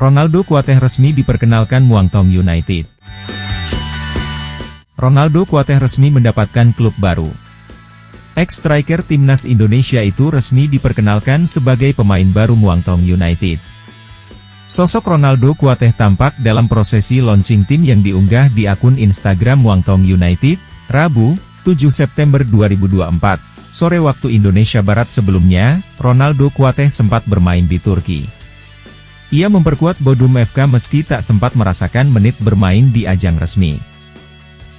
Ronaldo Kuateh resmi diperkenalkan Muangthong United. Ronaldo Kuateh resmi mendapatkan klub baru. Ex-striker timnas Indonesia itu resmi diperkenalkan sebagai pemain baru Muangthong United. Sosok Ronaldo Kuateh tampak dalam prosesi launching tim yang diunggah di akun Instagram Muangthong United, Rabu, 7 September 2024, sore waktu Indonesia Barat. Sebelumnya, Ronaldo Kuateh sempat bermain di Turki. Ia memperkuat Bodrum FK meski tak sempat merasakan menit bermain di ajang resmi.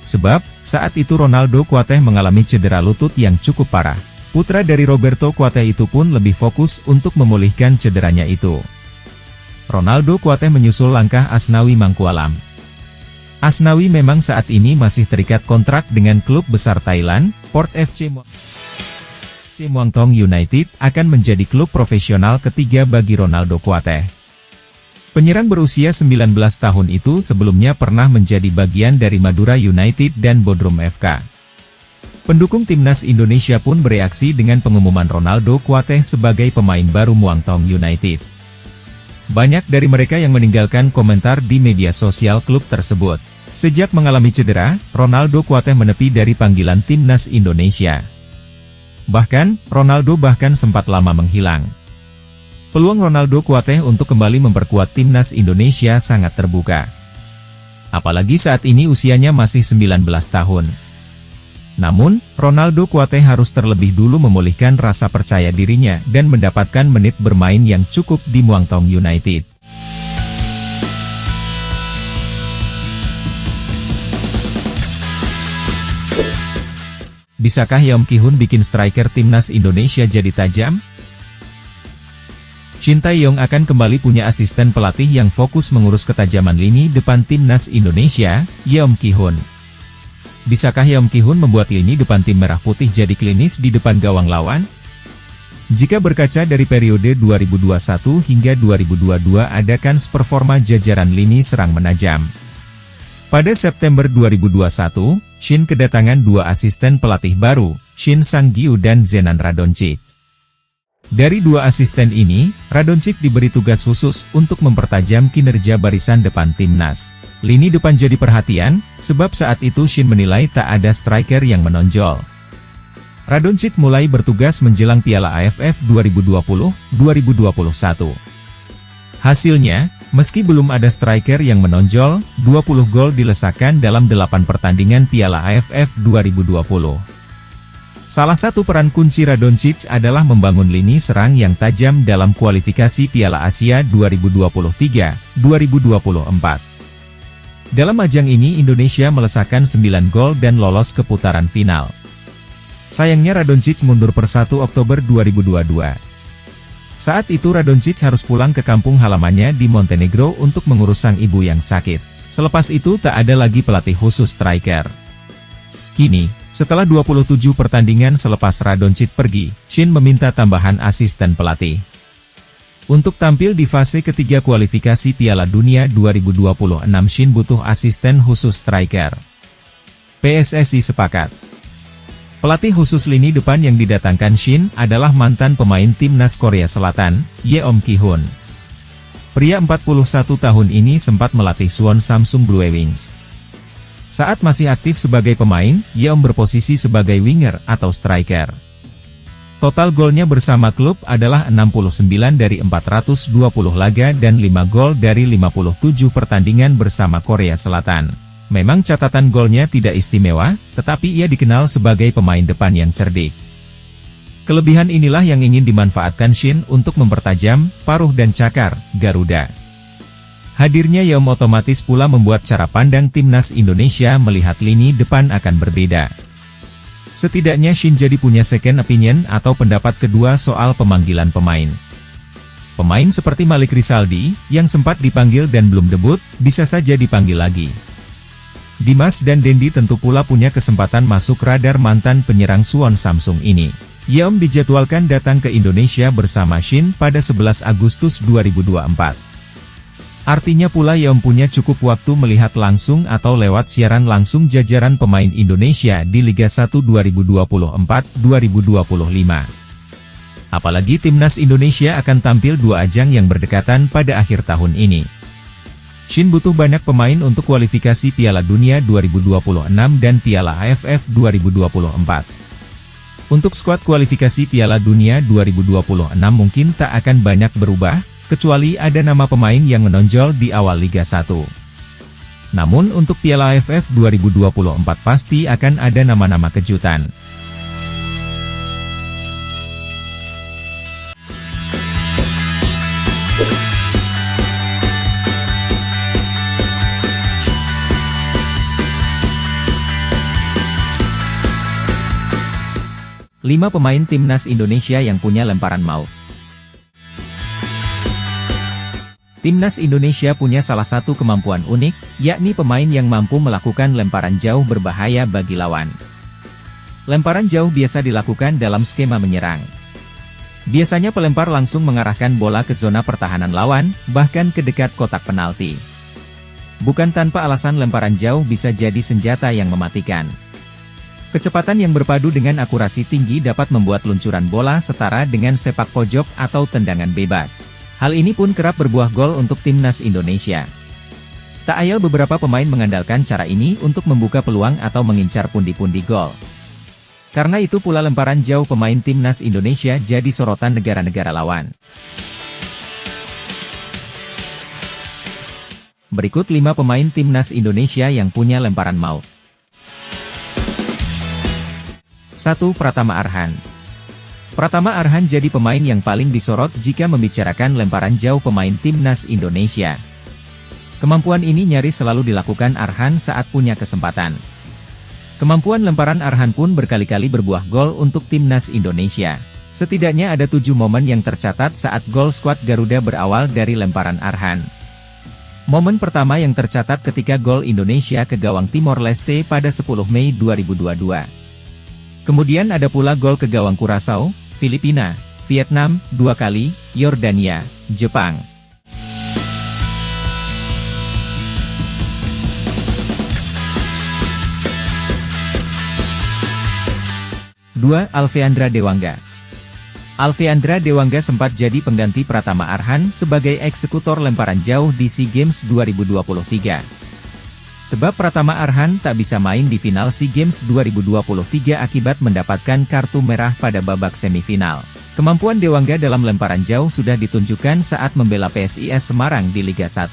Sebab, saat itu Ronaldo Kuateh mengalami cedera lutut yang cukup parah. Putra dari Roberto Kuateh itu pun lebih fokus untuk memulihkan cederanya itu. Ronaldo Kuateh menyusul langkah Asnawi Mangkualam. Asnawi memang saat ini masih terikat kontrak dengan klub besar Thailand, Port FC Muangthong United akan menjadi klub profesional ketiga bagi Ronaldo Kuateh. Penyerang berusia 19 tahun itu sebelumnya pernah menjadi bagian dari Madura United dan Bodrum FK. Pendukung timnas Indonesia pun bereaksi dengan pengumuman Ronaldo Kuateh sebagai pemain baru Muangthong United. Banyak dari mereka yang meninggalkan komentar di media sosial klub tersebut. Sejak mengalami cedera, Ronaldo Kuateh menepi dari panggilan timnas Indonesia. Bahkan, Ronaldo sempat lama menghilang. Peluang Ronaldo Kuateh untuk kembali memperkuat timnas Indonesia sangat terbuka. Apalagi saat ini usianya masih 19 tahun. Namun, Ronaldo Kuateh harus terlebih dulu memulihkan rasa percaya dirinya dan mendapatkan menit bermain yang cukup di Muangthong United. Bisakah Yeom Ki-hun bikin striker timnas Indonesia jadi tajam? Shin Tae-yong akan kembali punya asisten pelatih yang fokus mengurus ketajaman lini depan timnas Indonesia, Yeom Ki-hun. Bisakah Yeom Ki-hun membuat lini depan tim merah putih jadi klinis di depan gawang lawan? Jika berkaca dari periode 2021 hingga 2022 ada kans performa jajaran lini serang menajam. Pada September 2021, Shin kedatangan dua asisten pelatih baru, Shin Sang-gyu dan Zenan Radonjic. Dari dua asisten ini, Radonjic diberi tugas khusus untuk mempertajam kinerja barisan depan timnas. Lini depan jadi perhatian, sebab saat itu Shin menilai tak ada striker yang menonjol. Radonjic mulai bertugas menjelang Piala AFF 2020-2021. Hasilnya, meski belum ada striker yang menonjol, 20 gol dilesakan dalam 8 pertandingan Piala AFF 2020. Salah satu peran kunci Radonjic adalah membangun lini serang yang tajam dalam kualifikasi Piala Asia 2023-2024. Dalam ajang ini Indonesia melesakkan 9 gol dan lolos ke putaran final. Sayangnya Radonjic mundur per 1 Oktober 2022. Saat itu Radonjic harus pulang ke kampung halamannya di Montenegro untuk mengurus sang ibu yang sakit. Selepas itu tak ada lagi pelatih khusus striker. Kini, setelah 27 pertandingan selepas Radonjic pergi, Shin meminta tambahan asisten pelatih. Untuk tampil di fase ketiga kualifikasi Piala Dunia 2026 Shin butuh asisten khusus striker. PSSI sepakat. Pelatih khusus lini depan yang didatangkan Shin adalah mantan pemain timnas Korea Selatan, Yeom Ki-hun. Pria 41 tahun ini sempat melatih Suwon Samsung Blue Wings. Saat masih aktif sebagai pemain, Yeom berposisi sebagai winger atau striker. Total golnya bersama klub adalah 69 dari 420 laga dan 5 gol dari 57 pertandingan bersama Korea Selatan. Memang catatan golnya tidak istimewa, tetapi ia dikenal sebagai pemain depan yang cerdik. Kelebihan inilah yang ingin dimanfaatkan Shin untuk mempertajam paruh dan cakar Garuda. Hadirnya Yeom otomatis pula membuat cara pandang timnas Indonesia melihat lini depan akan berbeda. Setidaknya Shin jadi punya second opinion atau pendapat kedua soal pemanggilan pemain. Pemain seperti Malik Rizaldi, yang sempat dipanggil dan belum debut, bisa saja dipanggil lagi. Dimas dan Dendi tentu pula punya kesempatan masuk radar mantan penyerang Suwon Samsung ini. Yeom dijadwalkan datang ke Indonesia bersama Shin pada 11 Agustus 2024. Artinya pula Yeom punya cukup waktu melihat langsung atau lewat siaran langsung jajaran pemain Indonesia di Liga 1 2024-2025. Apalagi timnas Indonesia akan tampil dua ajang yang berdekatan pada akhir tahun ini. Shin butuh banyak pemain untuk kualifikasi Piala Dunia 2026 dan Piala AFF 2024. Untuk skuad kualifikasi Piala Dunia 2026 mungkin tak akan banyak berubah, kecuali ada nama pemain yang menonjol di awal Liga 1. Namun untuk Piala AFF 2024 pasti akan ada nama-nama kejutan. Lima pemain timnas Indonesia yang punya lemparan maut. Timnas Indonesia punya salah satu kemampuan unik, yakni pemain yang mampu melakukan lemparan jauh berbahaya bagi lawan. Lemparan jauh biasa dilakukan dalam skema menyerang. Biasanya pelempar langsung mengarahkan bola ke zona pertahanan lawan, bahkan ke dekat kotak penalti. Bukan tanpa alasan lemparan jauh bisa jadi senjata yang mematikan. Kecepatan yang berpadu dengan akurasi tinggi dapat membuat luncuran bola setara dengan sepak pojok atau tendangan bebas. Hal ini pun kerap berbuah gol untuk timnas Indonesia. Tak ayal beberapa pemain mengandalkan cara ini untuk membuka peluang atau mengincar pundi-pundi gol. Karena itu pula lemparan jauh pemain timnas Indonesia jadi sorotan negara-negara lawan. Berikut 5 pemain timnas Indonesia yang punya lemparan maut. 1. Pratama Arhan. Pratama Arhan jadi pemain yang paling disorot jika membicarakan lemparan jauh pemain timnas Indonesia. Kemampuan ini nyaris selalu dilakukan Arhan saat punya kesempatan. Kemampuan lemparan Arhan pun berkali-kali berbuah gol untuk timnas Indonesia. Setidaknya ada 7 momen yang tercatat saat gol skuad Garuda berawal dari lemparan Arhan. Momen pertama yang tercatat ketika gol Indonesia ke gawang Timor Leste pada 10 Mei 2022. Kemudian ada pula gol ke gawang Curaçao, Filipina, Vietnam, 2 kali, Yordania, Jepang. 2. Alveandra Dewangga. Alveandra Dewangga sempat jadi pengganti Pratama Arhan sebagai eksekutor lemparan jauh di SEA Games 2023. Sebab Pratama Arhan tak bisa main di final SEA Games 2023 akibat mendapatkan kartu merah pada babak semifinal. Kemampuan Dewangga dalam lemparan jauh sudah ditunjukkan saat membela PSIS Semarang di Liga 1.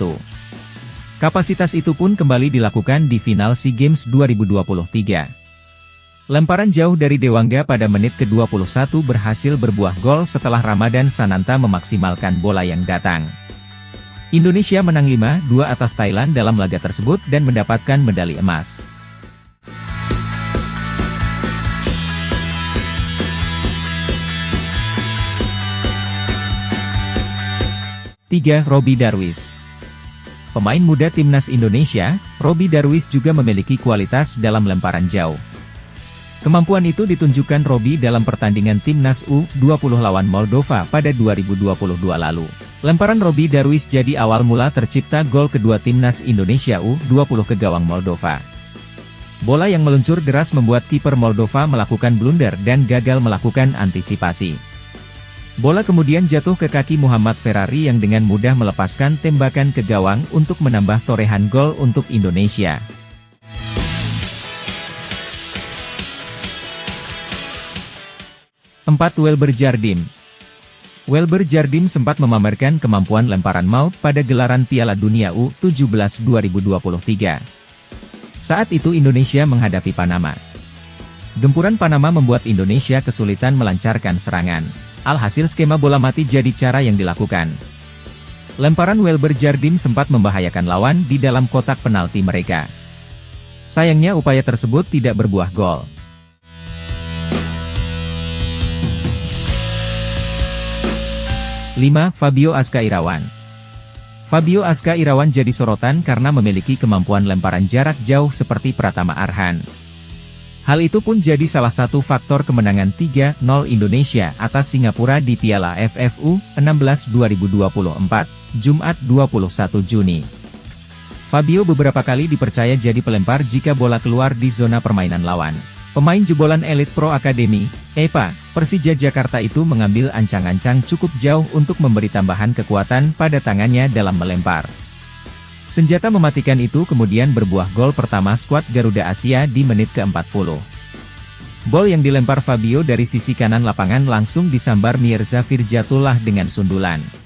Kapasitas itu pun kembali dilakukan di final SEA Games 2023. Lemparan jauh dari Dewangga pada menit ke-21 berhasil berbuah gol setelah Ramadan Sananta memaksimalkan bola yang datang. Indonesia menang 5-2 atas Thailand dalam laga tersebut dan mendapatkan medali emas. 3. Robby Darwish. Pemain muda timnas Indonesia, Robby Darwish juga memiliki kualitas dalam lemparan jauh. Kemampuan itu ditunjukkan Robby dalam pertandingan timnas U20 lawan Moldova pada 2022 lalu. Lemparan Robby Darwish jadi awal mula tercipta gol kedua timnas Indonesia U20 ke gawang Moldova. Bola yang meluncur deras membuat kiper Moldova melakukan blunder dan gagal melakukan antisipasi. Bola kemudian jatuh ke kaki Muhammad Ferrari yang dengan mudah melepaskan tembakan ke gawang untuk menambah torehan gol untuk Indonesia. 4. Welber Jardim. Welber Jardim sempat memamerkan kemampuan lemparan maut pada gelaran Piala Dunia U17 2023. Saat itu Indonesia menghadapi Panama. Gempuran Panama membuat Indonesia kesulitan melancarkan serangan. Alhasil skema bola mati jadi cara yang dilakukan. Lemparan Welber Jardim sempat membahayakan lawan di dalam kotak penalti mereka. Sayangnya upaya tersebut tidak berbuah gol. 5. Fabio Aska Irawan. Fabio Aska Irawan jadi sorotan karena memiliki kemampuan lemparan jarak jauh seperti Pratama Arhan. Hal itu pun jadi salah satu faktor kemenangan 3-0 Indonesia atas Singapura di Piala AFF U16 2024, Jumat 21 Juni. Fabio beberapa kali dipercaya jadi pelempar jika bola keluar di zona permainan lawan. Pemain jebolan Elite Pro Academy, EPA, Persija Jakarta itu mengambil ancang-ancang cukup jauh untuk memberi tambahan kekuatan pada tangannya dalam melempar. Senjata mematikan itu kemudian berbuah gol pertama skuad Garuda Asia di menit ke-40. Bol yang dilempar Fabio dari sisi kanan lapangan langsung disambar Mirza Firjatullah dengan sundulan.